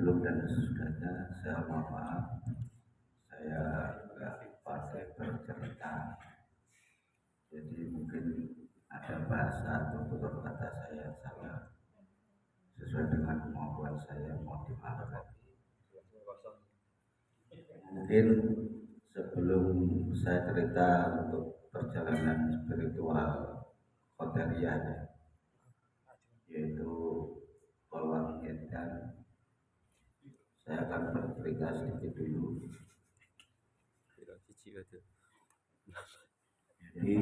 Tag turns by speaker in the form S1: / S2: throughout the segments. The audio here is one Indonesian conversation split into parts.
S1: sebelum dan sesudahnya saya mohon maaf, saya nggak pakai bercerita, jadi mungkin ada bahasa atau tutur kata saya yang salah sesuai dengan kemampuan saya, mohon dimaafkan. Mungkin sebelum saya cerita untuk perjalanan spiritual Qadariyah, yaitu Polwan Edan, saya akan bercerita sedikit dulu. Jadi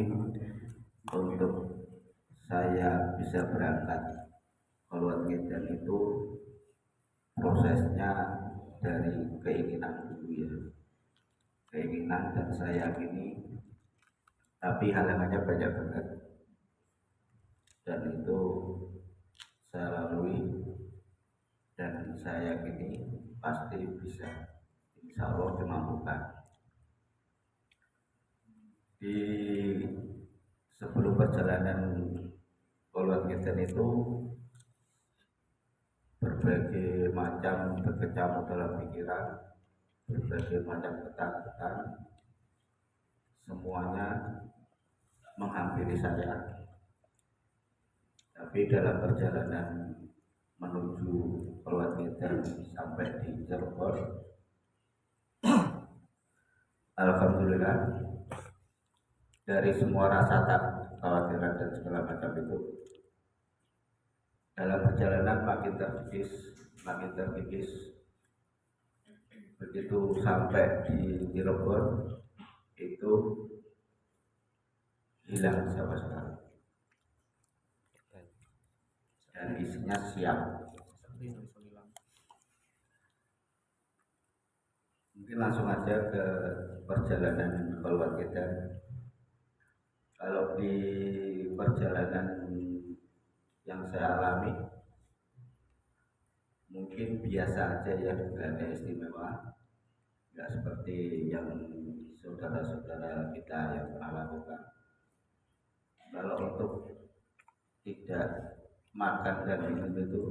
S1: untuk saya bisa berangkat Polwan Edan itu prosesnya dari keinginan dulu ya, keinginan dan saya yakini, tapi halangannya banyak banget, dan itu saya lalui dan saya yakini pasti bisa, insya Allah dimampukan. Di sebelum perjalanan Polwan Edan itu berbagai macam berkecamuk dalam pikiran, berbagai macam ketakutan, semuanya menghampiri saya. Tapi dalam perjalanan menuju Polwan Edan sampai di Cirebon, alhamdulillah dari semua rasa takut, kekhawatiran dan segala macam itu, dalam perjalanan makin terkikis. Begitu sampai di Cirebon itu hilang sama sekali dan isinya siap. Mungkin langsung aja ke perjalanan Polwan Edan. Kalau di perjalanan yang saya alami mungkin biasa aja ya, nggak ada istimewa, nggak seperti yang saudara-saudara kita yang pernah lakukan. Kalau untuk tidak makan dan minum itu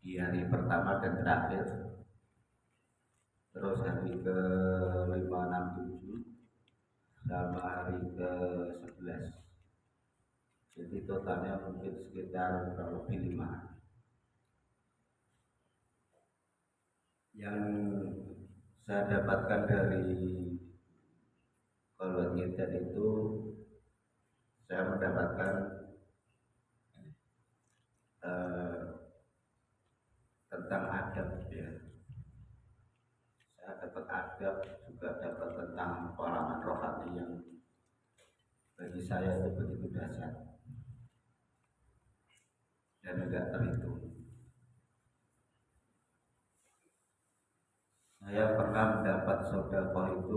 S1: di hari pertama dan terakhir, terus hari ke 5, 6, 7 sama hari ke 11, jadi totalnya mungkin sekitar kurang lebih 5. Yang saya dapatkan dari Polwan Edan itu, saya mendapatkan tentang adab ya. Saya dapat adab, juga dapat tentang pengalaman rohani yang bagi saya itu begitu dahsyat dan enggak terhitung. Saya pernah mendapat sedekah itu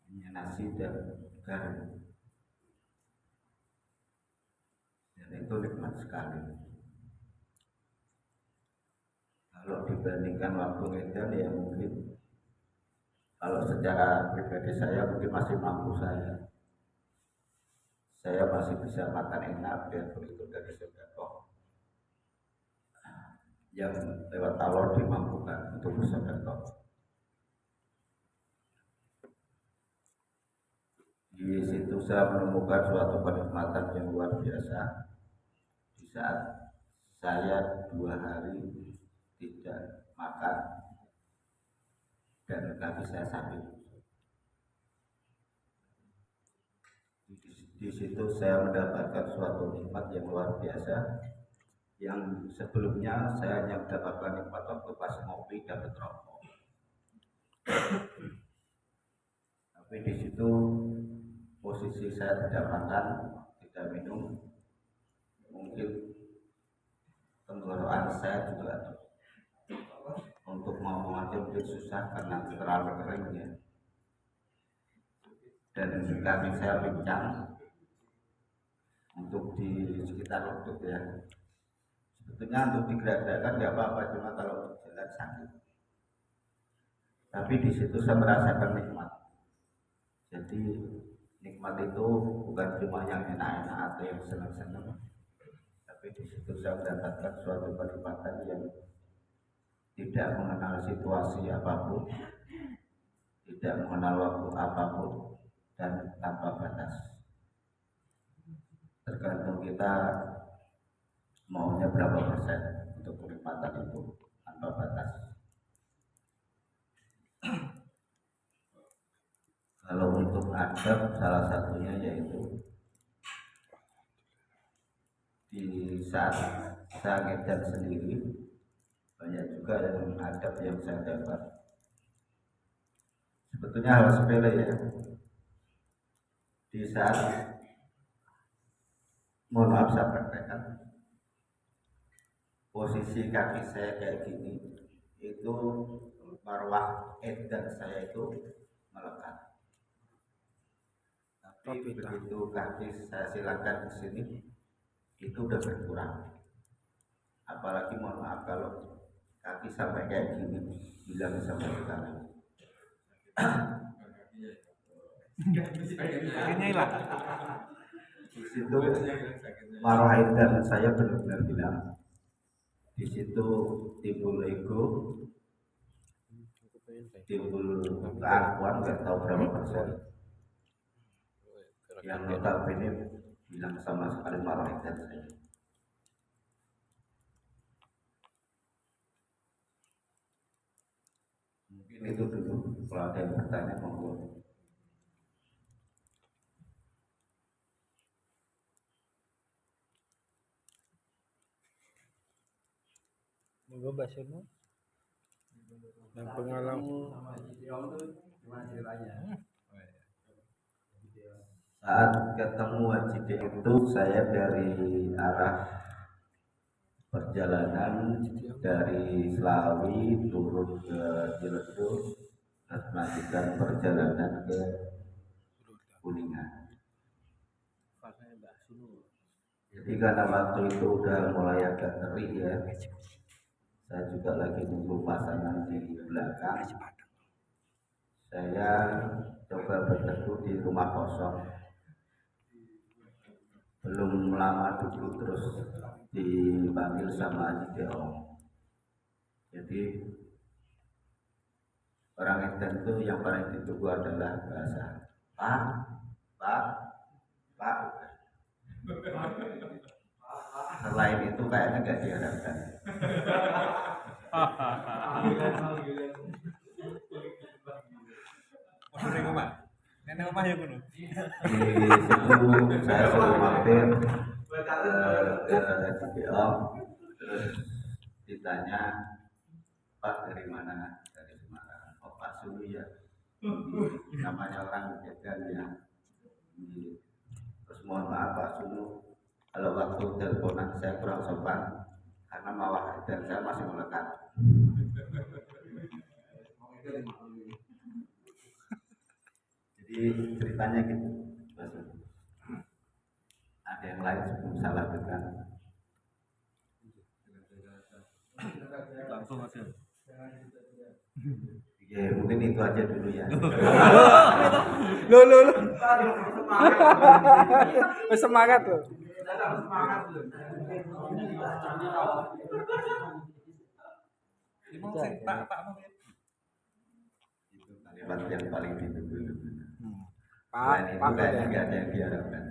S1: hanya nasi dan garam, dan itu nikmat sekali. Kalau dibandingkan waktu Edan ya mungkin, kalau secara pribadi saya mungkin masih mampu, saya masih bisa makan enak dan begitu dari sedekah yang lewat Allah dimampukan untuk bersedekah. Di situ saya menemukan suatu kenikmatan yang luar biasa. Di saat saya 2 hari tidak makan dan kaki saya sakit, di situ saya mendapatkan suatu nikmat yang luar biasa, yang sebelumnya saya hanya mendapatkan nikmat waktu pas ngopi dapat rokok. Tapi di situ posisi saya tidak makan, tidak minum, mungkin tenggorokan saya juga untuk ngomong aja mungkin susah karena terlalu kering ya, dan kaki saya pincang untuk di sekitar lutut ya. Sebetulnya untuk digerak-gerakkan nggak apa-apa, cuma kalau jalan sakit. Tapi di situ saya merasakan nikmat. Jadi nikmat itu bukan cuma yang enak-enak atau yang senang-senang, tapi di situ berusaha mendapatkan suatu kenikmatan yang tidak mengenal situasi apapun, tidak mengenal waktu apapun, dan tanpa batas. Tergantung kita maunya berapa persen untuk kenikmatan itu tanpa batas. Kalau untuk adab, salah satunya yaitu di saat saya ngedan sendiri, banyak juga yang adab yang saya dapat. Sebetulnya hal sepele ya. Di saat, mohon maaf saya praktekkan, posisi kaki saya kayak gini, itu marwah edan saya itu melekat. Tapi begitu kaki saya silakan ke sini, itu udah berkurang. Apalagi mohon maaf kalau kaki sampai kayak gini, bilang sampai sekarang.
S2: Kakinya hilang.
S1: Di situ marwah edan saya benar-benar bilang. Di situ timbul ego, timbul keakuan, nggak tahu berapa persen. Yang notabene bilang sama sekali marwah edan saya. Mungkin itu dulu. Kalau ada yang bertanya monggo.
S2: Monggo Mbak Sirno. Dan pengalaman
S1: Saat ketemu Haji D itu saya dari arah perjalanan dari Slawi turun ke Ciledug, terus melanjutkan perjalanan ke Kuningan. Jadi karena waktu itu udah mulai agak terik ya, saya juga lagi nunggu pasangan di belakang. Saya coba berteduh di rumah kosong. Belum lama duduk terus dipanggil sama Haji Deong. Jadi orang Edan itu yang paling ditunggu adalah bahasa Pak, Pak, Pak. Selain itu kayaknya nggak diharapkan.
S2: Nenek omah ya kuno.
S1: Di situ saya suruh mampir ke Haji Deong, terus ditanya, Pak dari mana? Dari Semarang. Oh Pak Sulu ya. Namanya orang Edan ya. Terus mohon maaf Pak Sulu, kalau waktu teleponan saya kurang sopan karena mawar Edan saya masih melekat. Jadi ceritanya gitu, Mas. Ada yang lain sebelum saya lanjutkan.
S2: Langsung hasil.
S1: Ya mungkin itu aja dulu ya.
S2: Lo. Semangat lo. Pak mau ya.
S1: Itu kalimat yang paling ditunggu.
S2: Pak,
S1: Kayaknya nggak ada yang diharapkan.